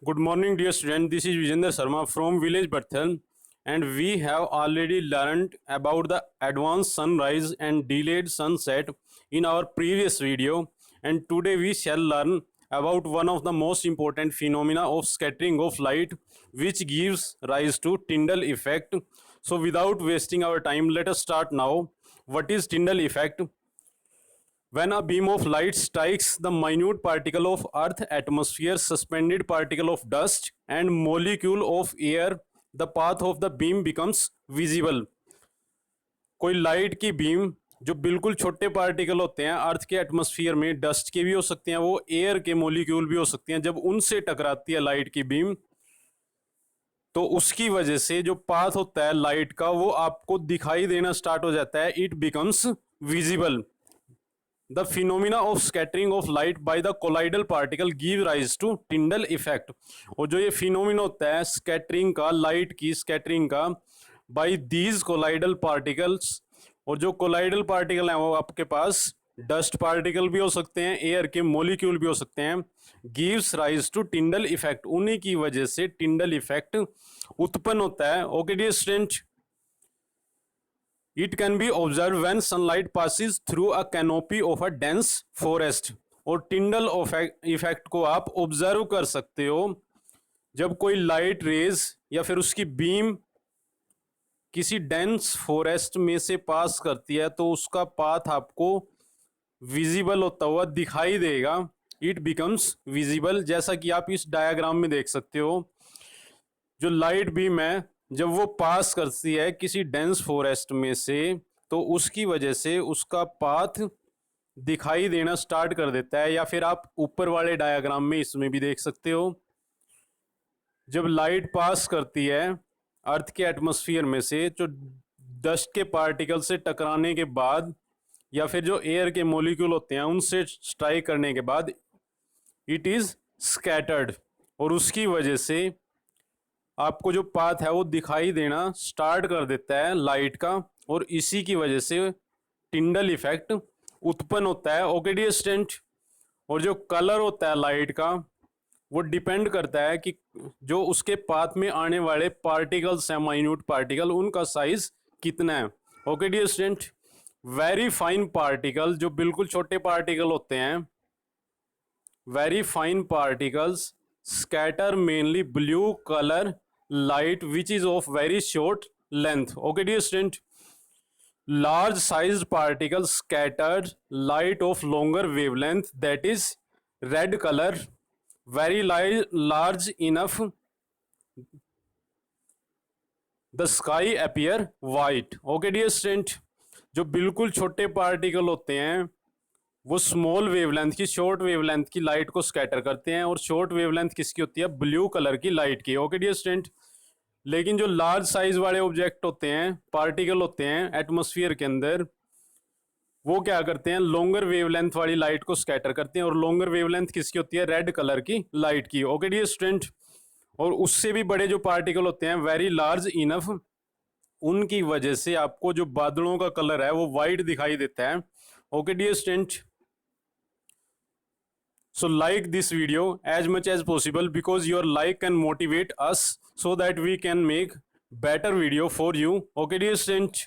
Good morning, dear student. This is Vijender Sharma from Village Berthel, and we have already learned about the advanced sunrise and delayed sunset in our previous video. And today we shall learn about one of the most important phenomena of scattering of light, which gives rise to Tyndall effect. So, without wasting our time, let us start now. What is Tyndall effect? When a beam of light strikes the minute particle of Earth atmosphere, suspended particle of dust, and molecule of air, the path of the beam becomes visible. कोई light की beam जो बिल्कुल छोटे particle होते हैं अर्थ के atmosphere में, dust के भी हो सकते हैं, वो एयर के मोलिक्यूल भी हो सकते हैं, जब उनसे टकराती है लाइट की बीम तो उसकी वजह से जो पाथ होता है लाइट का वो आपको दिखाई देना स्टार्ट हो जाता है. It becomes visible. The phenomena of scattering of light by the colloidal particle give rise to Tyndall effect. और जो ये फिनोमिना होता है स्कैटरिंग का, लाइट की स्कैटरिंग का by these colloidal particles, और जो कोलाइडल पार्टिकल हैं वो आपके पास डस्ट पार्टिकल भी हो सकते हैं, एयर के मॉलिक्यूल भी हो सकते हैं, gives rise to Tyndall effect. उन्हीं की वजह से टिंडल इफेक्ट उत्पन्न होता है. Okay dear student, It can be observed when sunlight passes through a canopy of a dense forest. और टिंडल इफेक्ट को आप ऑब्जर्व कर सकते हो जब कोई लाइट रेज या फिर उसकी बीम किसी डेंस फॉरेस्ट में से पास करती है तो उसका पाथ आपको विजिबल होता हुआ दिखाई देगा. It becomes visible. जैसा कि आप इस डायग्राम में देख सकते हो, जो लाइट बीम है जब वो पास करती है किसी डेंस फॉरेस्ट में से तो उसकी वजह से उसका पाथ दिखाई देना स्टार्ट कर देता है. या फिर आप ऊपर वाले डायग्राम में इसमें भी देख सकते हो, जब लाइट पास करती है अर्थ के एटमॉस्फेयर में से जो डस्ट के पार्टिकल से टकराने के बाद या फिर जो एयर के मॉलिक्यूल होते हैं उनसे स्ट्राइक करने के बाद इट इज स्कैटर्ड, और उसकी वजह से आपको जो पाथ है वो दिखाई देना स्टार्ट कर देता है लाइट का, और इसी की वजह से टिंडल इफेक्ट उत्पन्न होता है. ओके डियर स्टूडेंट, और जो कलर होता है लाइट का वो डिपेंड करता है कि जो उसके पाथ में आने वाले पार्टिकल्स हैं, माइन्यूट पार्टिकल, उनका साइज कितना है. Okay dear student, very fine particle जो बिल्कुल छोटे पार्टिकल होते हैं, very fine particles scatter mainly blue color light which is of very short length. Okay dear student, large sized particles scattered light of longer wavelength, that is red color, very large enough the sky appear white. Okay dear student, जो बिल्कुल छोटे particle होते हैं वो small wavelength की, short wavelength की light को scatter करते हैं, और शॉर्ट वेवलेंथ किसकी होती है? ब्लू कलर की लाइट की. ओके डियर स्टूडेंट, लेकिन जो लार्ज साइज वाले ऑब्जेक्ट होते हैं, पार्टिकल होते हैं एटमॉस्फेयर के अंदर, वो क्या करते हैं? लॉन्गर वेवलेंथ वाली लाइट को स्कैटर करते हैं, और लॉन्गर वेवलेंथ किसकी होती है? रेड कलर की लाइट की. ओके डियर स्टूडेंट, और उससे भी बड़े जो पार्टिकल होते हैं वेरी लार्ज इनफ, उनकी वजह से आपको जो बादलों का कलर है वो वाइट दिखाई देता है. Okay dear student, so like this video as much as possible because your like can motivate us so that we can make better video for you. Okay dear student.